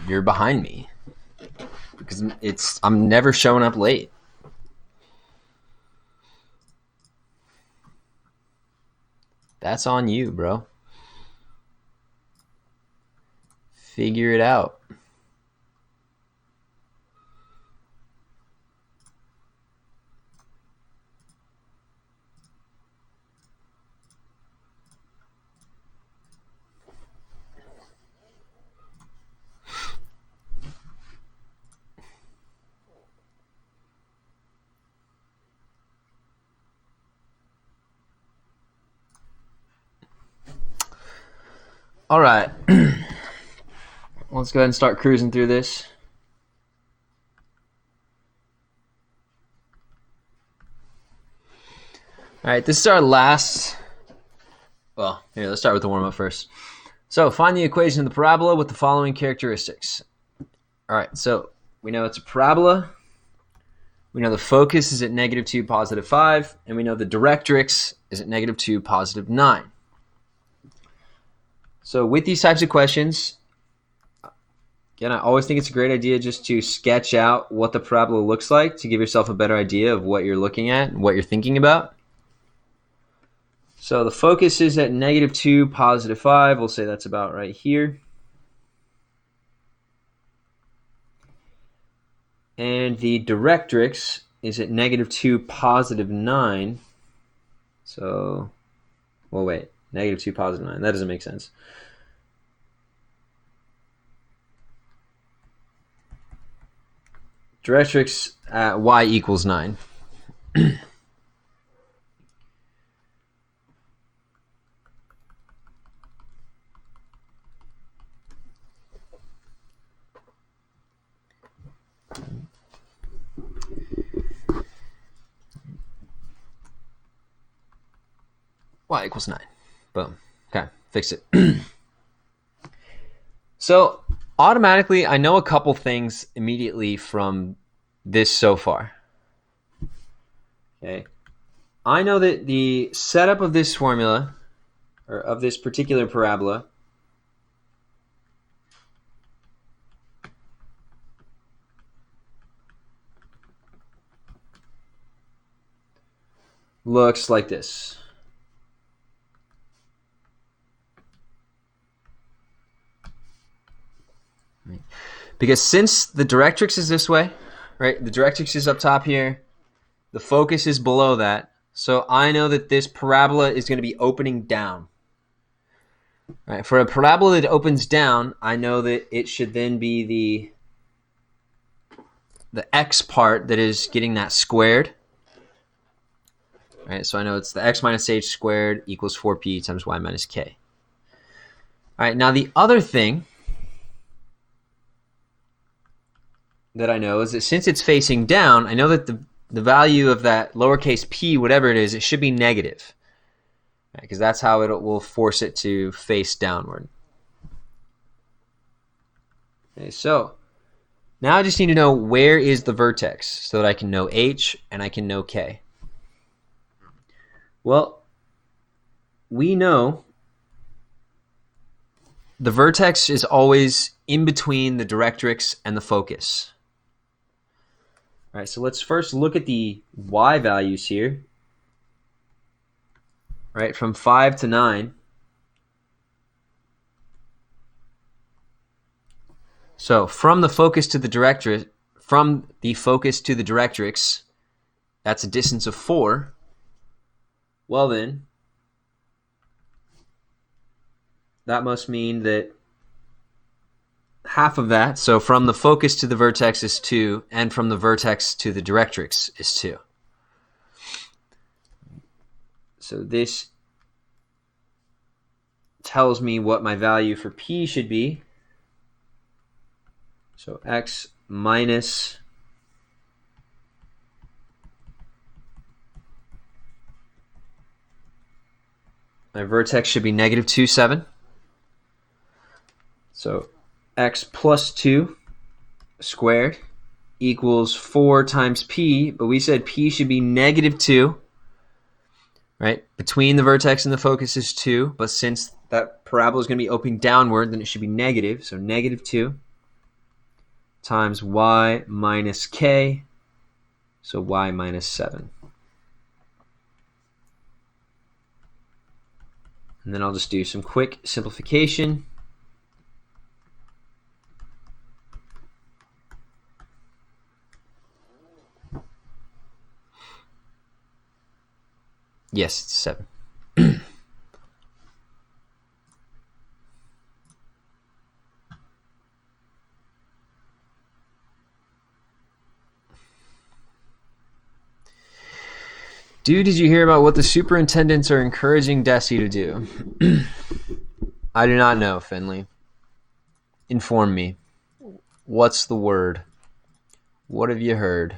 you're behind me because I'm never showing up late. That's on you, bro. Figure it out. All right. Let's go ahead and start cruising through this. All right, this is our last. Well, here, let's start with the warm-up first. So, find the equation of the parabola with the following characteristics. All right, so we know it's a parabola. We know the focus is at -2, +5, and we know the directrix is at -2, +9. So with these types of questions, again, I always think it's a great idea just to sketch out what the parabola looks like to give yourself a better idea of what you're looking at and what you're thinking about. So the focus is at -2, +5. We'll say that's about right here. And the directrix is at -2, +9. So, well, wait, -2, +9. That doesn't make sense. Directrix at y equals 9. Y equals 9. Boom. Okay, fix it. So automatically, I know a couple things immediately from this so far. Okay, I know that the setup of this formula, or of this particular parabola, looks like this. Because since the directrix is this way, right? The directrix is up top here. The focus is below that. So I know that this parabola is going to be opening down. All right, for a parabola that opens down, I know that it should then be the x part that is getting that squared. All right, so I know it's the x minus h squared equals 4p times y minus k. All right, now the other thing that I know is that since it's facing down, I know that the value of that lowercase p, whatever it is, it should be negative, because that's how it will force it to face downward. Okay, so now I just need to know where is the vertex so that I can know h and I can know k. Well, we know the vertex is always in between the directrix and the focus. All right, so let's first look at the y values here. All right, from 5 to 9. So from the focus to the directrix, that's a distance of 4. Well then, that must mean that half of that, so from the focus to the vertex is 2, and from the vertex to the directrix is 2. So this tells me what my value for p should be. So x minus my vertex should be -2, 7. So x plus 2 squared equals 4 times p, but we said p should be -2, right? Between the vertex and the focus is 2, but since that parabola is going to be opening downward, then it should be negative, so -2. times y minus k, so y minus 7. And then I'll just do some quick simplification. Yes, it's 7. Dude, did you hear about what the superintendents are encouraging Desi to do? I do not know, Finley. Inform me. What's the word? What have you heard?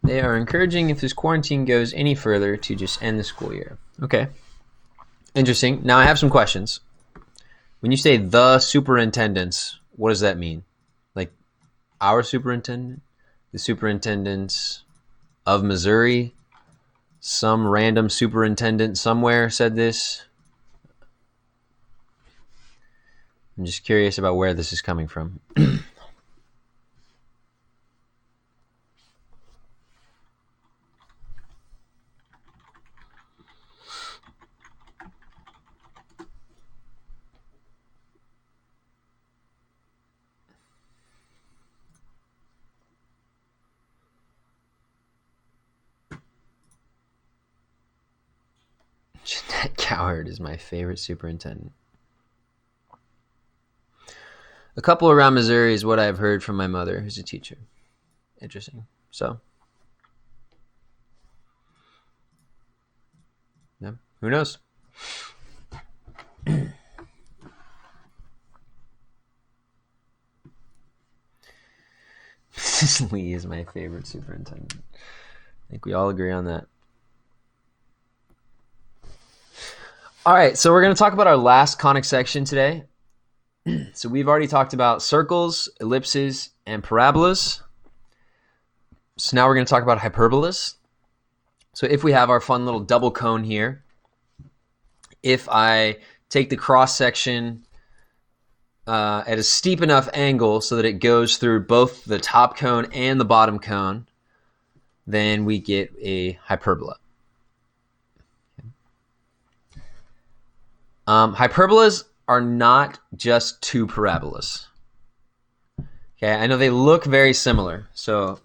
They are encouraging, if this quarantine goes any further, to just end the school year. Okay. Interesting. Now I have some questions. When you say the superintendents, what does that mean? Like our superintendent? The superintendents of Missouri? Some random superintendent somewhere said this? I'm just curious about where this is coming from. Jeanette Coward is my favorite superintendent. A couple around Missouri is what I've heard from my mother, who's a teacher. Interesting. So, yeah, who knows? Mrs. Lee is my favorite superintendent. I think we all agree on that. All right, so we're going to talk about our last conic section today. So we've already talked about circles, ellipses, and parabolas. So now we're going to talk about hyperbolas. So if we have our fun little double cone here, if I take the cross section at a steep enough angle so that it goes through both the top cone and the bottom cone, then we get a hyperbola. Hyperbolas are not just two parabolas. Okay, I know they look very similar. So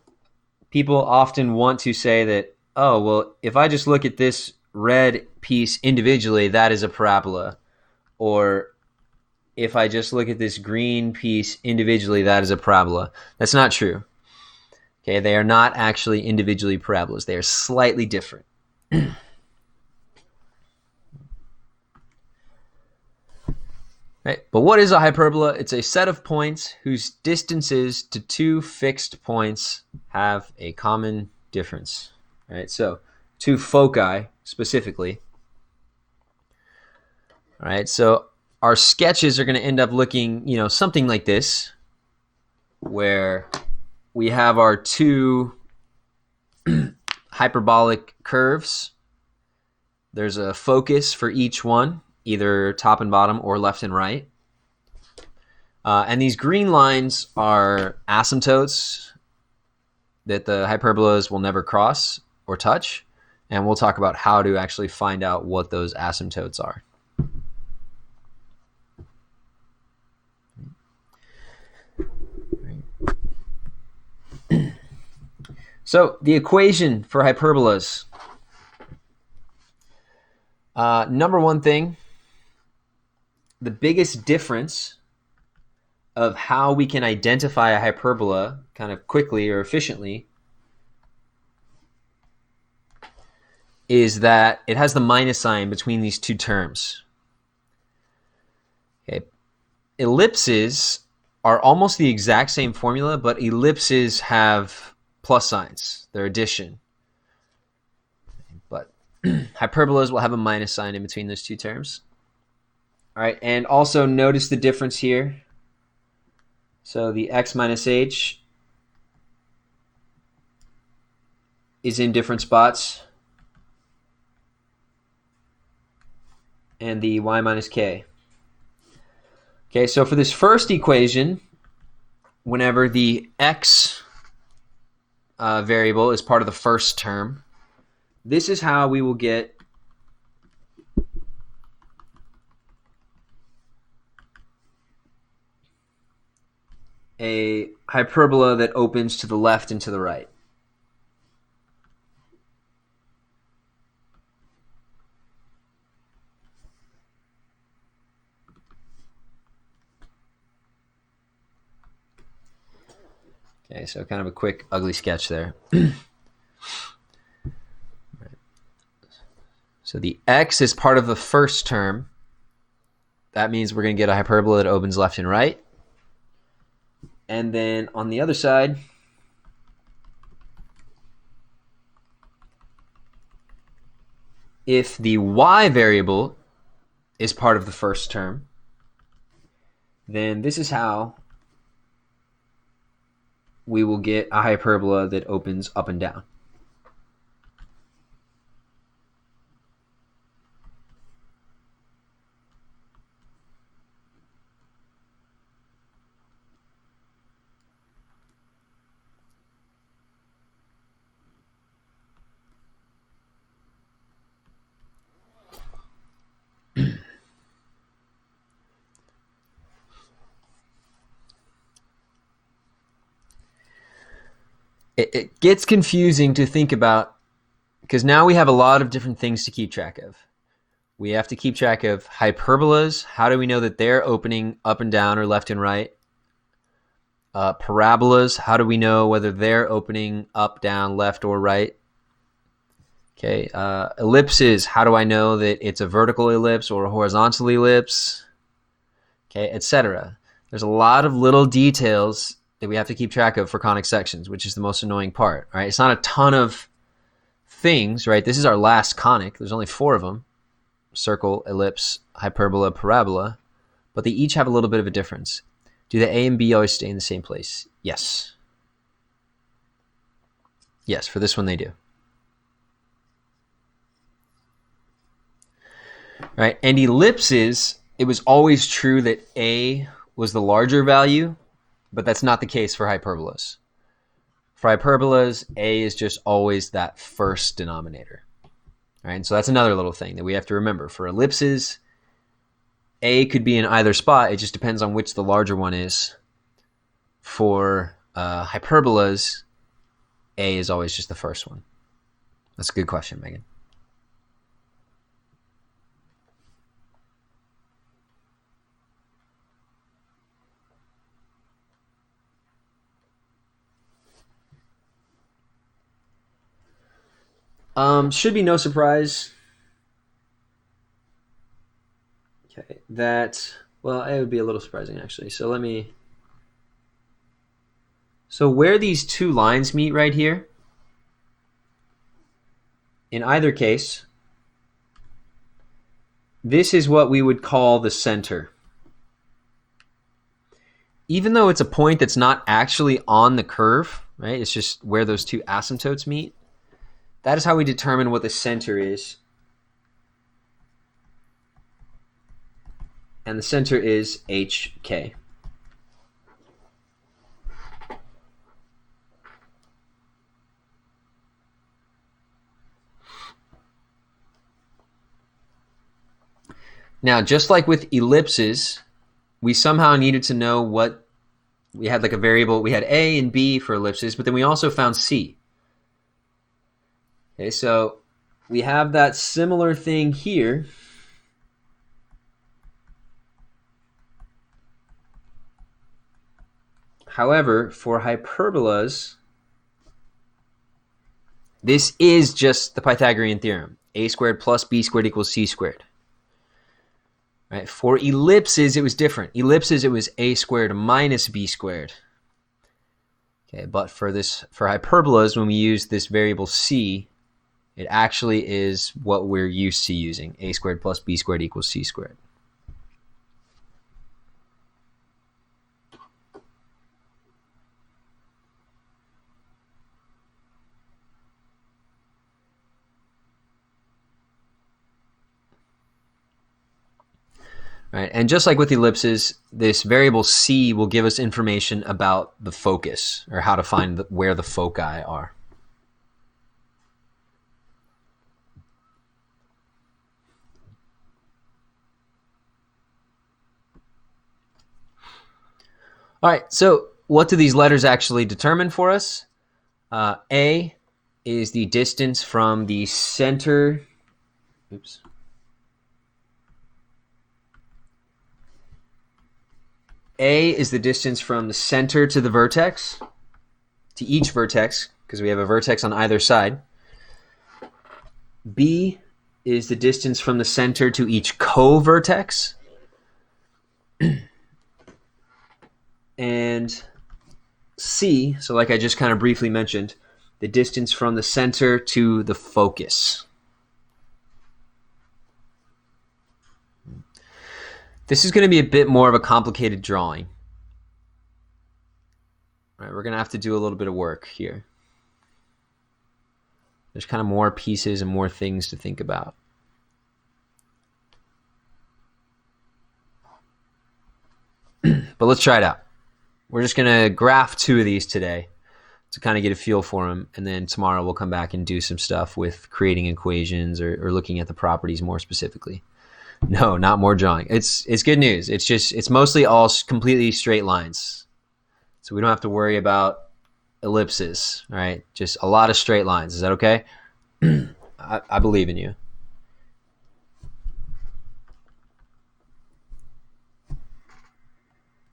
people often want to say that, oh, well, if I just look at this red piece individually, that is a parabola. Or if I just look at this green piece individually, that is a parabola. That's not true. Okay, they are not actually individually parabolas. They are slightly different. Right. But what is a hyperbola? It's a set of points whose distances to two fixed points have a common difference. Right. So two foci specifically. All right. So our sketches are going to end up looking, something like this, where we have our two hyperbolic curves. There's a focus for each one, either top and bottom or left and right. And these green lines are asymptotes that the hyperbolas will never cross or touch. And we'll talk about how to actually find out what those asymptotes are. So the equation for hyperbolas. Number one thing, the biggest difference of how we can identify a hyperbola kind of quickly or efficiently is that it has the minus sign between these two terms. Okay. Ellipses are almost the exact same formula, but ellipses have plus signs. They're addition. But hyperbolas will have a minus sign in between those two terms. All right, and also notice the difference here. So the x minus h is in different spots, and the y minus k. Okay, so for this first equation, whenever the x variable is part of the first term, this is how we will get a hyperbola that opens to the left and to the right. Okay, so kind of a quick, ugly sketch there. So the x is part of the first term. That means we're going to get a hyperbola that opens left and right. And then on the other side, if the y variable is part of the first term, then this is how we will get a hyperbola that opens up and down. It gets confusing to think about because now we have a lot of different things to keep track of. We have to keep track of hyperbolas. How do we know that they're opening up and down or left and right? Parabolas. How do we know whether they're opening up, down, left, or right? Okay. Ellipses. How do I know that it's a vertical ellipse or a horizontal ellipse? Okay, etc. There's a lot of little details that we have to keep track of for conic sections, which is the most annoying part, right? It's not a ton of things, right? This is our last conic. There's only 4 of them: circle, ellipse, hyperbola, parabola, but they each have a little bit of a difference. Do the A and B always stay in the same place? Yes. Yes, for this one they do. Right, and ellipses, it was always true that A was the larger value, but that's not the case for hyperbolas. For hyperbolas, A is just always that first denominator. All right, and so that's another little thing that we have to remember. For ellipses, A could be in either spot. It just depends on which the larger one is. For hyperbolas, A is always just the first one. That's a good question, Megan. Should be no surprise. Okay, that, well, it would be a little surprising actually. So so where these two lines meet right here, in either case, this is what we would call the center. Even though it's a point that's not actually on the curve, right? It's just where those two asymptotes meet. That is how we determine what the center is. And the center is HK. Now, just like with ellipses, we somehow needed to know what, we had like a variable, we had A and B for ellipses, but then we also found C. Okay, so we have that similar thing here. However, for hyperbolas, this is just the Pythagorean theorem. A squared plus B squared equals C squared. Right? For ellipses, it was different. Ellipses, it was a squared minus b squared. Okay, but for hyperbolas, when we use this variable c, it actually is what we're used to using. A squared plus b squared equals c squared. Right? And just like with ellipses, this variable c will give us information about the focus, or how to find where the foci are. All right, so what do these letters actually determine for us? A is the distance from the center. Oops. A is the distance from the center to the vertex, to each vertex, because we have a vertex on either side. B is the distance from the center to each co-vertex. And C, so like I just kind of briefly mentioned, the distance from the center to the focus. This is going to be a bit more of a complicated drawing. All right, we're going to have to do a little bit of work here. There's kind of more pieces and more things to think about. But let's try it out. We're just going to graph 2 of these today to kind of get a feel for them, and then tomorrow we'll come back and do some stuff with creating equations or looking at the properties more specifically. No, not more drawing. It's good news. It's mostly all completely straight lines. So we don't have to worry about ellipses, all right? Just a lot of straight lines. Is that okay? I believe in you.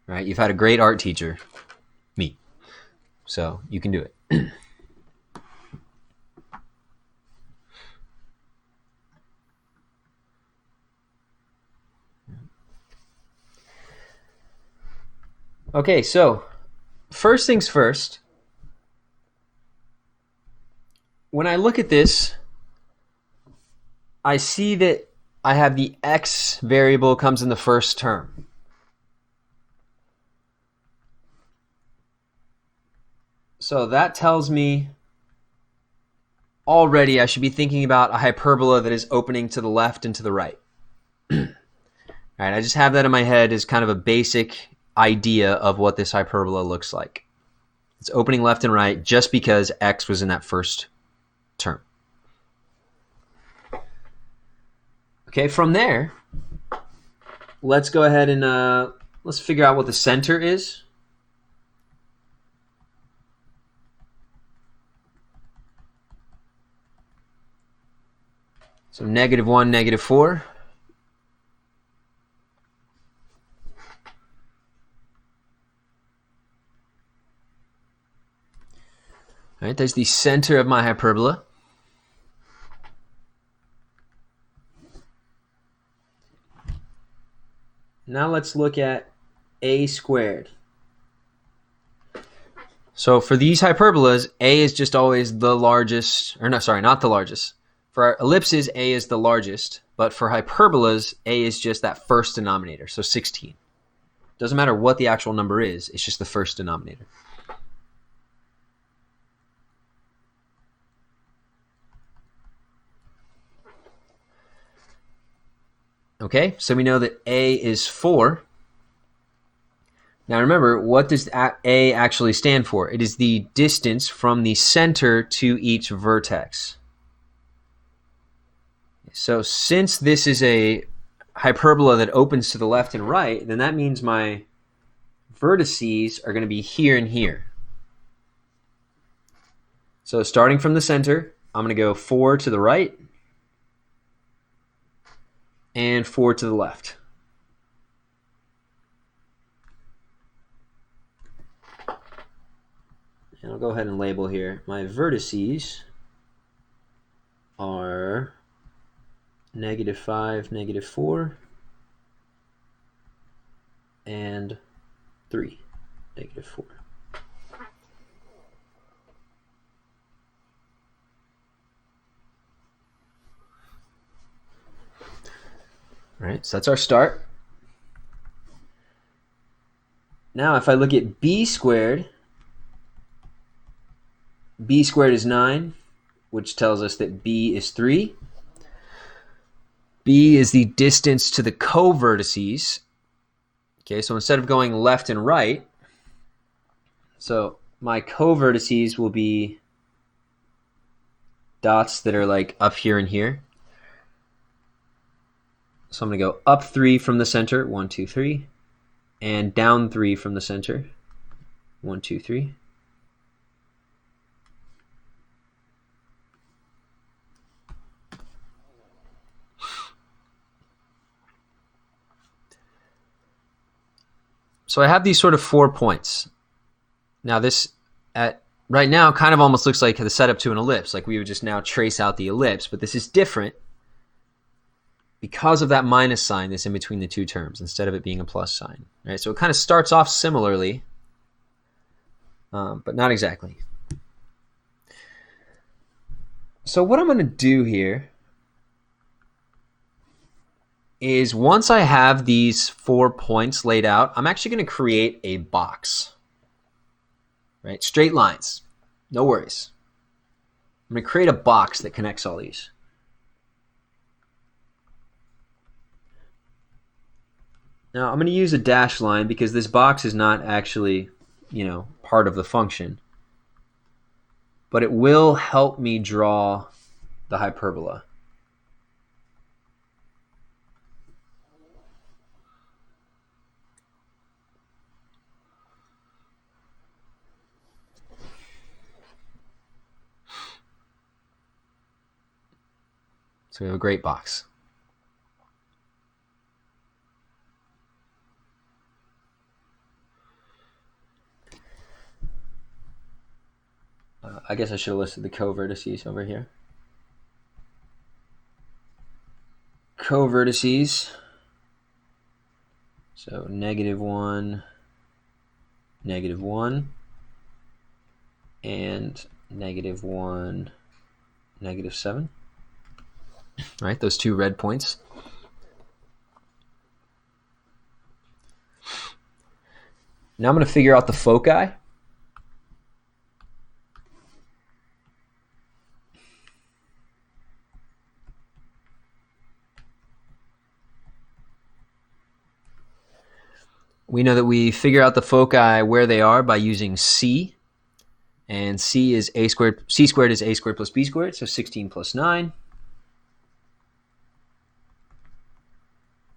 All right, you've had a great art teacher, me. So you can do it. Okay, so first things first. When I look at this, I see that I have the x variable comes in the first term. So that tells me already I should be thinking about a hyperbola that is opening to the left and to the right. All right, I just have that in my head as kind of a basic idea of what this hyperbola looks like. It's opening left and right just because x was in that first term. Okay, from there, let's go ahead and let's figure out what the center is. So -1, -4. All right, there's the center of my hyperbola. Now let's look at a squared. So for these hyperbolas, a is just always the largest, or no, sorry, not the largest. For our ellipses, a is the largest, but for hyperbolas, a is just that first denominator, so 16. Doesn't matter what the actual number is, it's just the first denominator. Okay, so we know that a is 4. Now remember, what does a actually stand for? It is the distance from the center to each vertex. So since this is a hyperbola that opens to the left and right, then that means my vertices are going to be here and here. So starting from the center, I'm going to go 4 to the right and 4 to the left. And I'll go ahead and label here. My vertices are -5, -4, and 3, -4. All right, so that's our start. Now if I look at b squared is 9, which tells us that b is 3. B is the distance to the co-vertices. Okay, so instead of going left and right, so my co-vertices will be dots that are like up here and here. So I'm going to go up 3 from the center, 1, 2, 3, and down 3 from the center, 1, 2, 3. So I have these sort of 4 points. Now this right now kind of almost looks like the setup to an ellipse, like we would just now trace out the ellipse, but this is different because of that minus sign that's in between the two terms instead of it being a plus sign. Right? So it kind of starts off similarly, but not exactly. So what I'm going to do here is once I have these 4 points laid out, I'm actually going to create a box. Right? Straight lines, no worries. I'm going to create a box that connects all these. Now I'm going to use a dashed line because this box is not actually, part of the function. But it will help me draw the hyperbola. So we have a great box. I guess I should have listed the co-vertices over here. Co-vertices. So -1, -1, and -1, -7. Right, those 2 red points. Now I'm going to figure out the foci. We know that we figure out the foci where they are by using c. And c is a squared, c squared is a squared plus b squared, so 16 plus 9.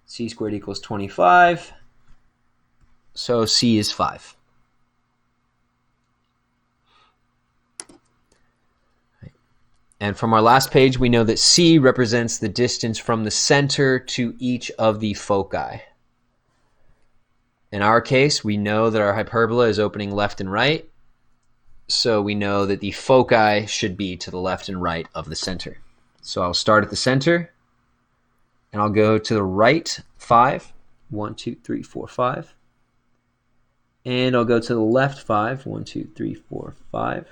C squared equals 25. So c is 5. And from our last page, we know that c represents the distance from the center to each of the foci. In our case, we know that our hyperbola is opening left and right. So we know that the foci should be to the left and right of the center. So I'll start at the center, and I'll go to the right 5. 1, 2, 3, 4, 5. And I'll go to the left 5. 1, 2, 3, 4, 5.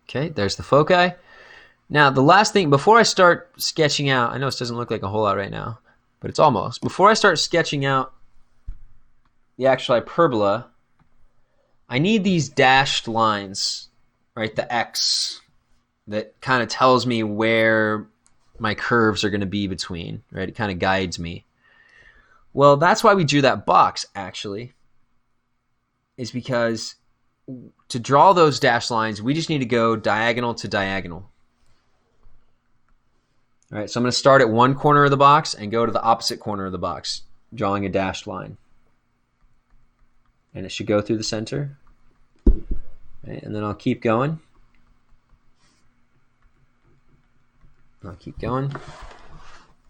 Okay, there's the foci. Now, the last thing, before I start sketching out, I know this doesn't look like a whole lot right now, but it's almost. Before I start sketching out the actual hyperbola, I need these dashed lines, right? The X that kind of tells me where my curves are going to be between, right? It kind of guides me. Well, that's why we drew that box, actually, is because to draw those dashed lines, we just need to go diagonal to diagonal. All right, so I'm going to start at one corner of the box and go to the opposite corner of the box, drawing a dashed line. And it should go through the center. Right, and then I'll keep going. I'll keep going.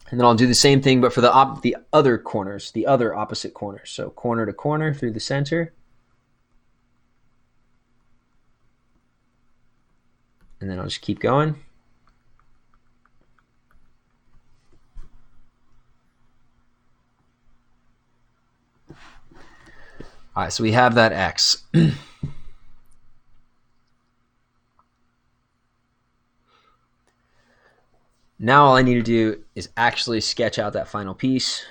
And then I'll do the same thing, but for the other corners, the other opposite corners. So corner to corner through the center. And then I'll just keep going. All right, so we have that x. Now all I need to do is actually sketch out that final piece.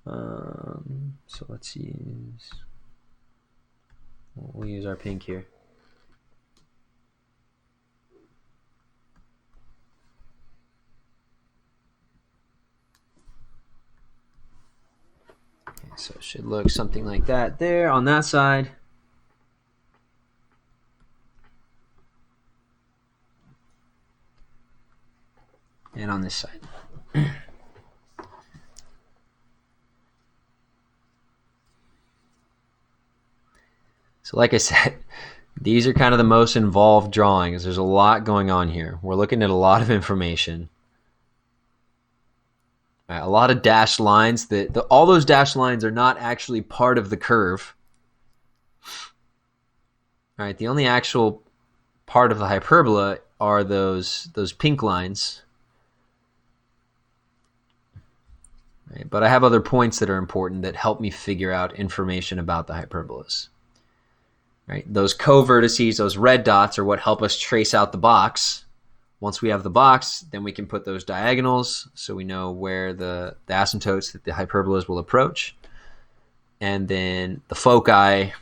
So let's use, we'll use our pink here. Okay, so it should look something like that there on that side. And on this side. So like I said, these are kind of the most involved drawings. There's a lot going on here. We're looking at a lot of information. A lot of dashed lines. All those dashed lines are not actually part of the curve. All right, the only actual part of the hyperbola are those pink lines. Right, but I have other points that are important that help me figure out information about the hyperbolas. Right, those co-vertices, those red dots, are what help us trace out the box. Once we have the box, then we can put those diagonals so we know where the asymptotes that the hyperbolas will approach. And then the foci,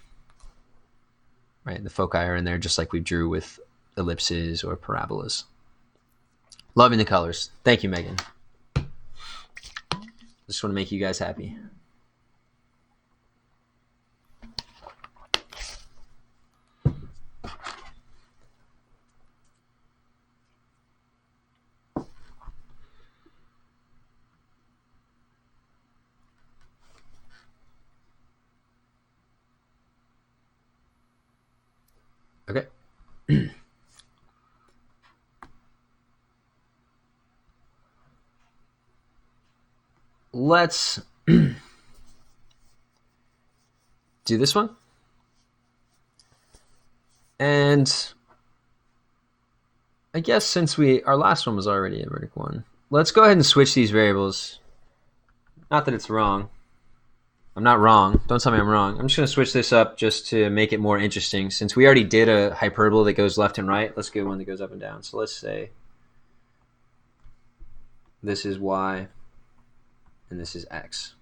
right? The foci are in there just like we drew with ellipses or parabolas. Loving the colors. Thank you, Megan. Just want to make you guys happy. Okay. Let's do this one. And I guess since our last one was already a vertical one, let's go ahead and switch these variables. Not that it's wrong. I'm not wrong. Don't tell me I'm wrong. I'm just going to switch this up just to make it more interesting. Since we already did a hyperbola that goes left and right, let's get one that goes up and down. So let's say this is y and this is x.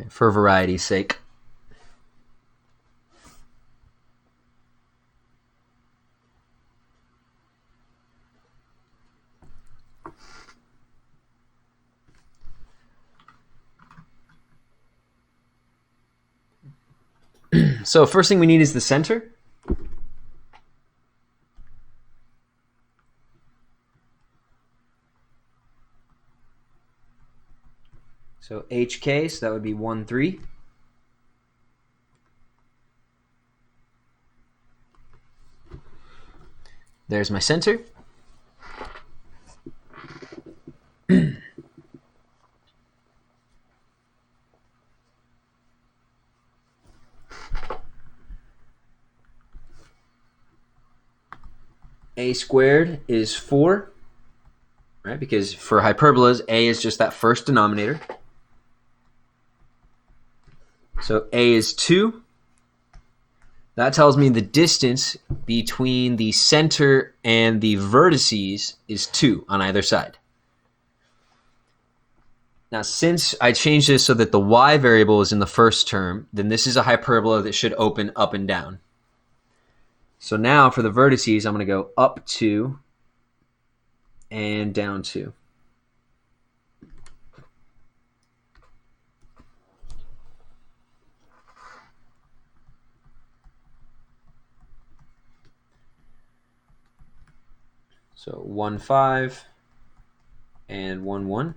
For variety's sake. So first thing we need is the center. So HK, so that would be 1, 3. There's my center. A squared is 4, right? Because for hyperbolas, A is just that first denominator. So A is 2. That tells me the distance between the center and the vertices is 2 on either side. Now, since I changed this so that the y variable is in the first term, then this is a hyperbola that should open up and down. So now for the vertices, I'm going to go up 2 and down 2. So 1, 5 and 1, 1.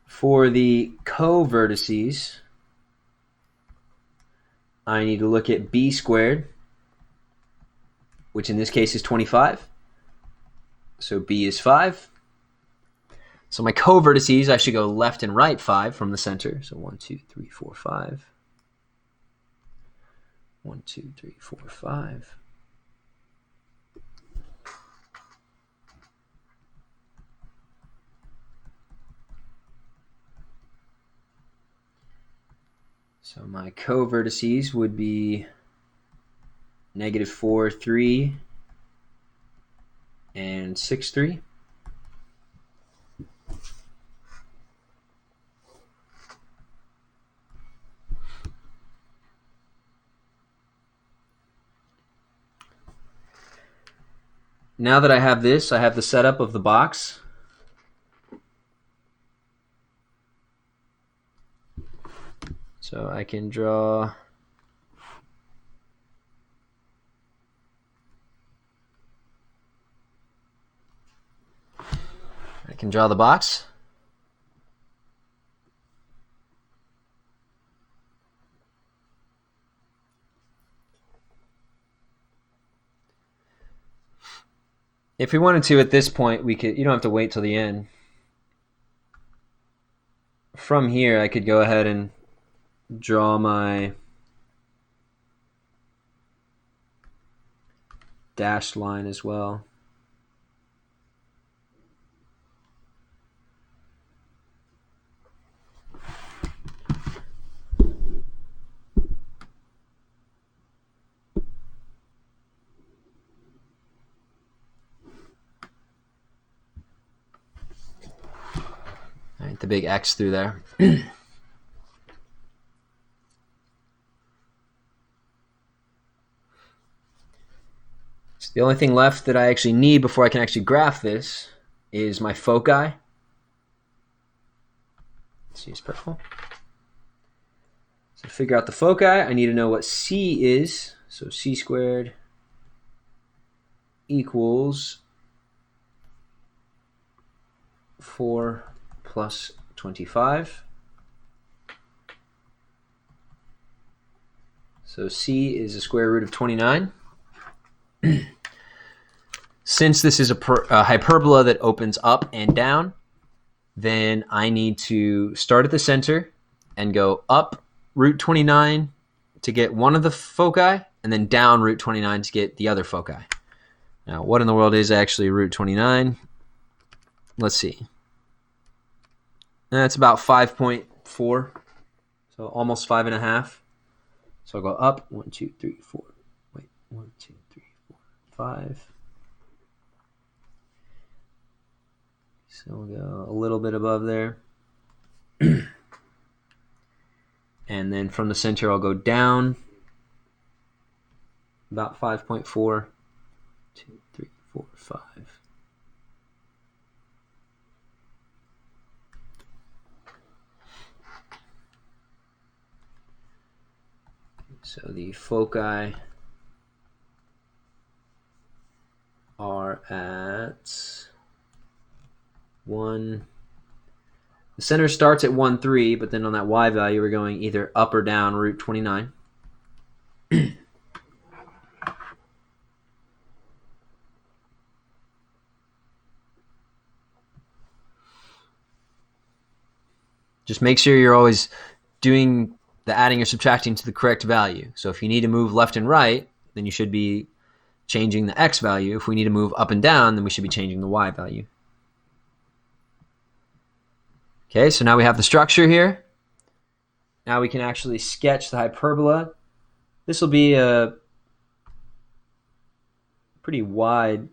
For the co-vertices, I need to look at b squared, which in this case is 25. So b is 5. So my co-vertices, I should go left and right 5 from the center. So 1, 2, 3, 4, 5. 1, 2, 3, 4, 5. So my co-vertices would be -4, 3, and 6, 3. Now that I have this, I have the setup of the box. So I can draw the box. If we wanted to at this point, we could, you don't have to wait till the end. From here, I could go ahead and draw my dashed line as well. All right, the big X through there. So the only thing left that I actually need before I can actually graph this is my foci. Let's use purple. So to figure out the foci, I need to know what C is. So C squared equals 4 plus 25. So C is the square root of 29. Since this is a hyperbola that opens up and down, then I need to start at the center and go up root 29 to get one of the foci, and then down root 29 to get the other foci. Now, what in the world is actually root 29? Let's see. That's about 5.4, so almost 5.5. So I'll go up 1, 2, 3, 4. Wait, 1, 2, 3, 4, 5. So we'll go a little bit above there. And then from the center, I'll go down about 5.4. 2, 3, 4, 5. So the foci are at 1. The center starts at 1, 3, but then on that y value, we're going either up or down root 29. Just make sure you're always doing the adding or subtracting to the correct value. So if you need to move left and right, then you should be changing the x value. If we need to move up and down, then we should be changing the y value. Okay, so now we have the structure here. Now we can actually sketch the hyperbola. This will be a pretty wide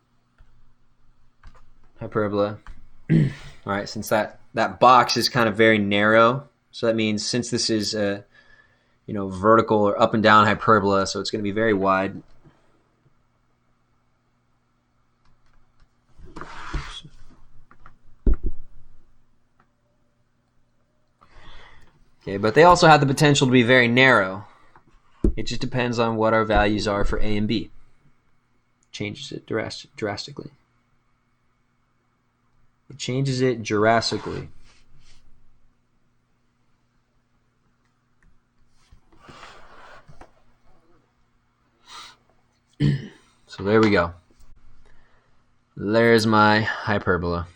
hyperbola. All right, since that box is kind of very narrow, so that means since this is a vertical or up and down hyperbola, so it's going to be very wide. Okay, but they also have the potential to be very narrow. It just depends on what our values are for A and B. Changes it drastically. It changes it drastically. So there we go. There's my hyperbola.